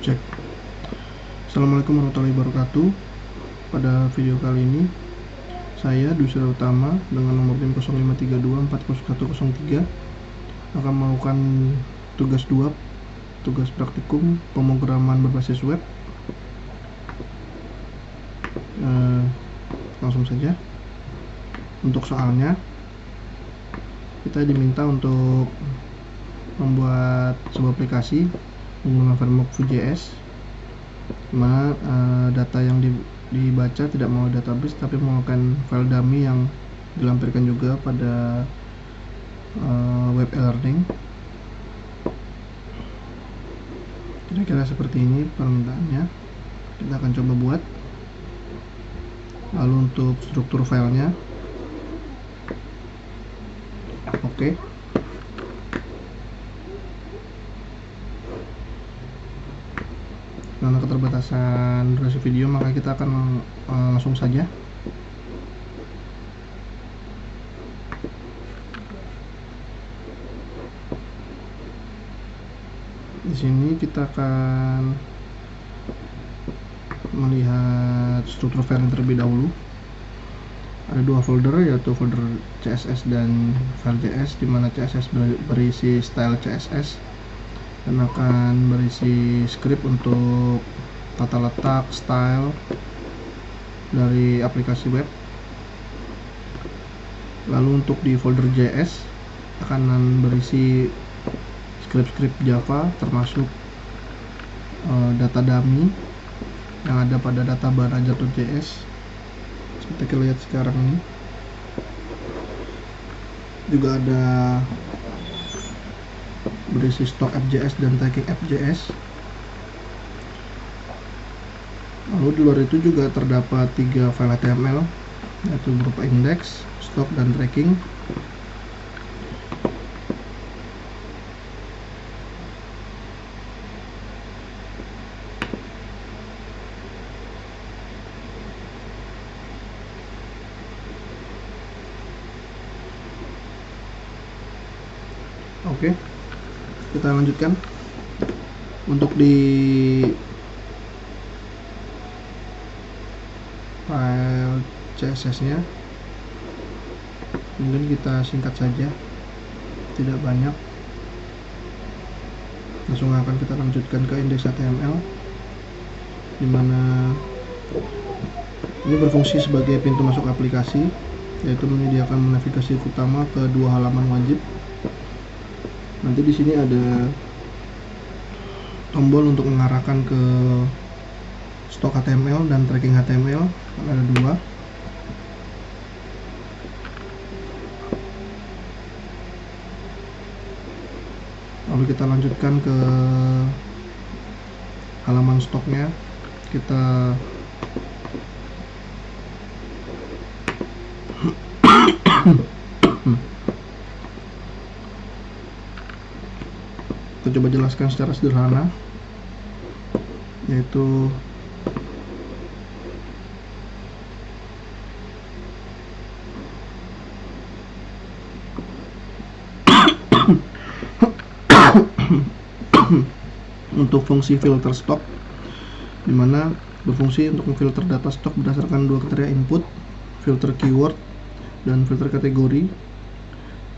Cek. Assalamualaikum warahmatullahi wabarakatuh. Pada video kali ini saya Dwi Surya Utama dengan nomor NIM 0532400103 akan melakukan tugas 2, tugas praktikum pemrograman berbasis web. Langsung saja. Untuk soalnya kita diminta untuk membuat sebuah aplikasi menggunakan framework Vue.js, dimana data yang dibaca tidak mau database tapi menggunakan file dummy yang dilampirkan juga pada web e-learning. Kira-kira seperti ini permintaannya. Kita akan coba buat. Lalu untuk struktur filenya, oke. Karena keterbatasan durasi video, maka kita akan langsung saja. Di sini kita akan melihat struktur file yang terlebih dahulu. Ada dua folder, yaitu folder CSS dan file JS, di mana CSS berisi style CSS dan akan berisi script untuk tata letak style dari aplikasi web. Lalu untuk di folder JS akan berisi script-script Java termasuk data dummy yang ada pada data banager.js seperti kita lihat sekarang ini. Juga ada berisi stok app.js dan tagging app.js. Lalu di luar itu juga terdapat 3 file HTML, yaitu berupa index, stok, dan tracking. Oke, kita lanjutkan. Untuk di file CSS nya mungkin kita singkat saja, tidak banyak. Langsung akan kita lanjutkan ke index HTML, dimana ini berfungsi sebagai pintu masuk aplikasi, yaitu menyediakan navigasi utama ke dua halaman wajib. Nanti di sini ada tombol untuk mengarahkan ke stok HTML dan tracking HTML, ada dua. Lalu kita lanjutkan ke halaman stoknya. Kita coba jelaskan secara sederhana, yaitu untuk fungsi filter stok, dimana berfungsi untuk memfilter data stok berdasarkan dua kriteria input, filter keyword dan filter kategori.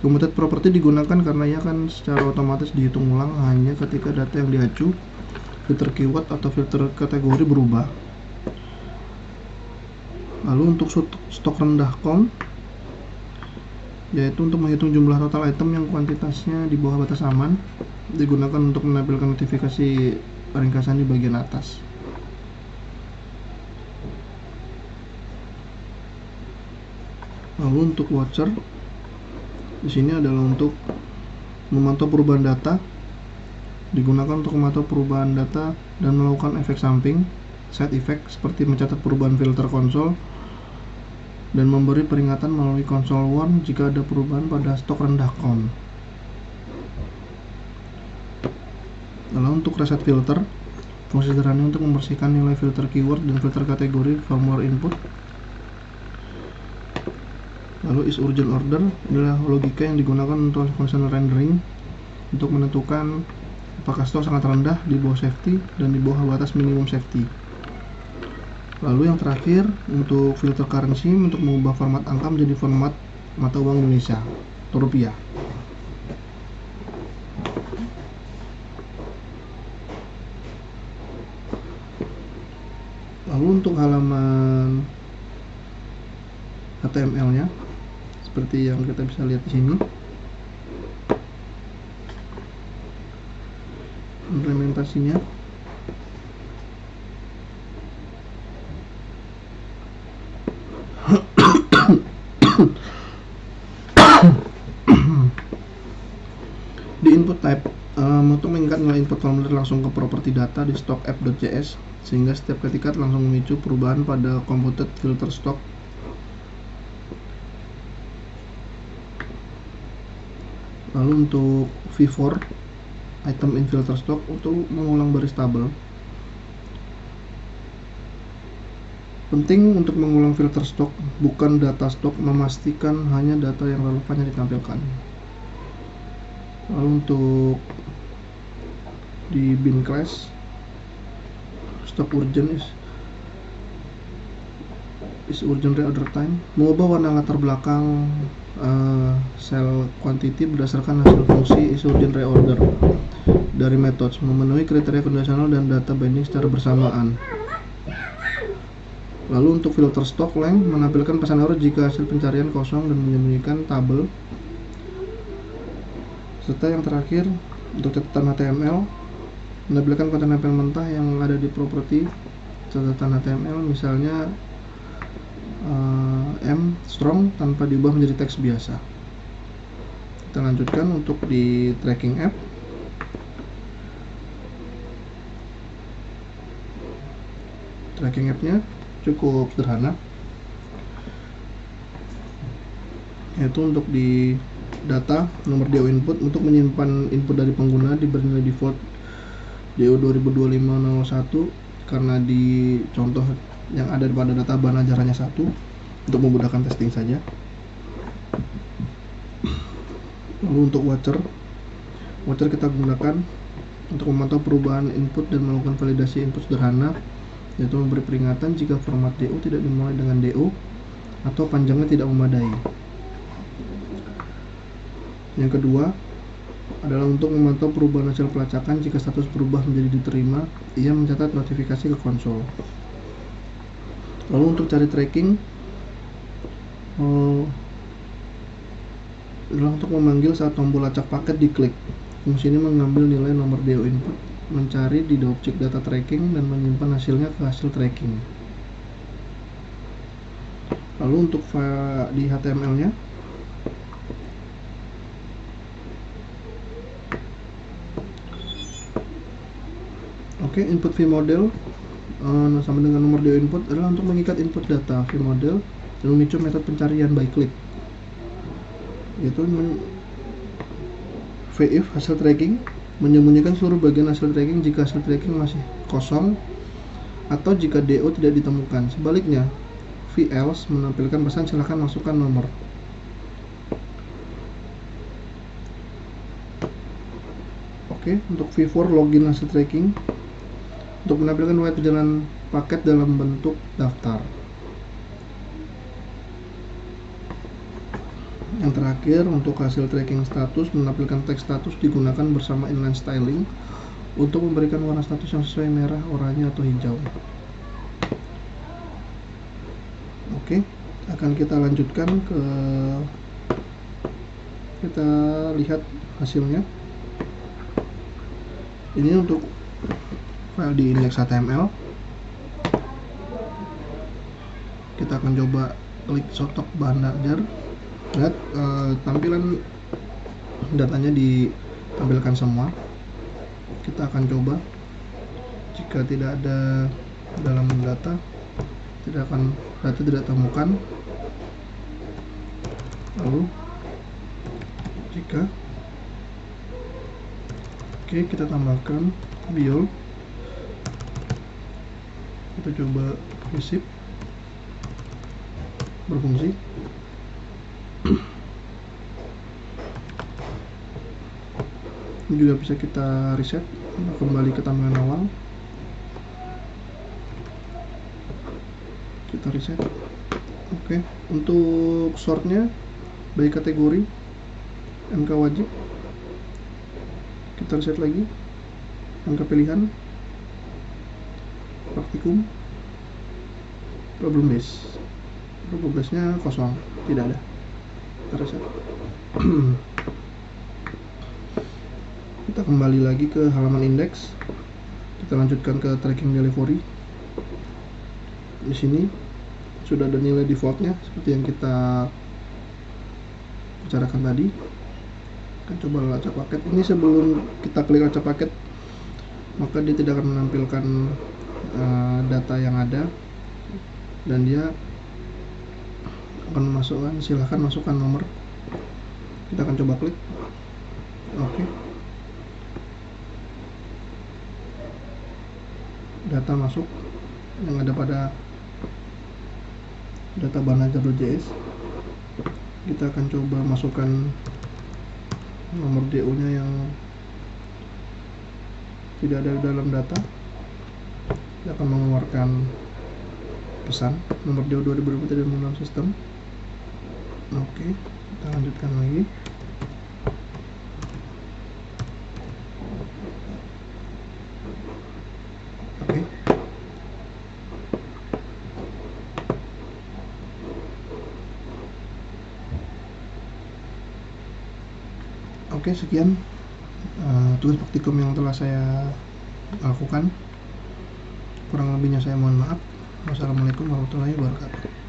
Commuted property digunakan karena ia akan secara otomatis dihitung ulang hanya ketika data yang diacu, filter keyword atau filter kategori berubah. Lalu untuk stok rendah count, yaitu untuk menghitung jumlah total item yang kuantitasnya di bawah batas aman, digunakan untuk menampilkan notifikasi ringkasan di bagian atas. Lalu untuk watcher, di sini adalah untuk memantau perubahan data, digunakan untuk memantau perubahan data dan melakukan efek samping, side effect, seperti mencatat perubahan filter konsol dan memberi peringatan melalui console warn jika ada perubahan pada stok rendah count. Lalu untuk reset filter, fungsi sederhana untuk membersihkan nilai filter keyword dan filter kategori firmware input. Lalu is urgent order adalah logika yang digunakan untuk function rendering untuk menentukan apakah stok sangat rendah, di bawah safety, dan di bawah batas minimum safety. Lalu yang terakhir untuk filter currency, untuk mengubah format angka menjadi format mata uang Indonesia atau rupiah. Lalu untuk halaman HTML-nya seperti yang kita bisa lihat di sini. Implementasinya di input type, untuk mengikat nilai input formulir langsung ke properti data di stock app.js, sehingga setiap ketika langsung memicu perubahan pada computed filter stock. Lalu untuk v4 item in filter stock, untuk mengulang baris tabel. Penting untuk mengulang filter stock bukan data stock, memastikan hanya data yang relevan yang ditampilkan. Lalu untuk di bin class, stock urgent is urgent reorder time, mengubah warna latar belakang sel quantity berdasarkan hasil fungsi is urgent reorder dari methods, memenuhi kriteria kondisional dan data binding secara bersamaan. Lalu untuk filter stock length, menampilkan pesan error jika hasil pencarian kosong dan menyembunyikan tabel. Serta yang terakhir untuk catatan HTML, menampilkan konten nempel mentah yang ada di properti catatan HTML, misalnya M strong tanpa diubah menjadi teks biasa. Kita lanjutkan untuk di tracking app. Tracking app-nya cukup sederhana, yaitu untuk di data nomor DO input, untuk menyimpan input dari pengguna diberi nilai default DO 202501 karena di contoh yang ada pada data bahan ajarannya 1 untuk memudahkan testing saja. Lalu untuk watcher kita gunakan untuk memantau perubahan input dan melakukan validasi input sederhana, yaitu memberi peringatan jika format DO tidak dimulai dengan DO atau panjangnya tidak memadai. Yang kedua adalah untuk memantau perubahan hasil pelacakan. Jika status berubah menjadi diterima, ia mencatat notifikasi ke konsol. Lalu untuk cari tracking adalah untuk memanggil saat tombol lacak paket diklik. Fungsi ini mengambil nilai nomor DO input, mencari di objek data tracking, dan menyimpan hasilnya ke hasil tracking. Lalu untuk di HTML-nya, input vModel sama dengan nomor DO input adalah untuk mengikat input data vModel dan memicu metode pencarian by click, yaitu vif hasil tracking, menyembunyikan seluruh bagian hasil tracking jika hasil tracking masih kosong atau jika DO tidak ditemukan. Sebaliknya, velse menampilkan pesan silakan masukkan nomor. Untuk v4 login hasil tracking, untuk menampilkan riwayat perjalanan paket dalam bentuk daftar. Yang terakhir untuk hasil tracking status, menampilkan teks status digunakan bersama inline styling untuk memberikan warna status yang sesuai merah, oranye, atau hijau. Akan kita lanjutkan kita lihat hasilnya. Ini untuk file di index.html. Kita akan coba klik sotok bahan ajar. Lihat tampilan datanya ditampilkan semua. Kita akan coba, jika tidak ada dalam data tidak temukan. Lalu jika kita tambahkan biol, kita coba visip berfungsi. Ini juga bisa kita reset, kembali ke tampilan awal. Kita reset. Oke, untuk sortnya by kategori MK wajib, kita reset lagi. MK pilihan, praktikum, problem base nya kosong, tidak ada. Kita reset. Kita kembali lagi ke halaman indeks. Kita lanjutkan ke tracking delivery. Di sini sudah ada nilai defaultnya seperti yang kita bicarakan tadi. Kita coba lacak paket. Ini sebelum kita klik lacak paket, maka dia tidak akan menampilkan data yang ada, dan dia akan memasukkan, silahkan masukkan nomor. Kita akan coba klik. Oke. Data masuk yang ada pada data manager.js. Kita akan coba masukkan nomor DO nya yang tidak ada dalam data. Dia akan mengeluarkan pesan nomor DO 2020 tidak dalam sistem. Oke, kita lanjutkan lagi. Oke, sekian tugas praktikum yang telah saya lakukan. Kurang lebihnya saya mohon maaf. Wassalamualaikum warahmatullahi wabarakatuh.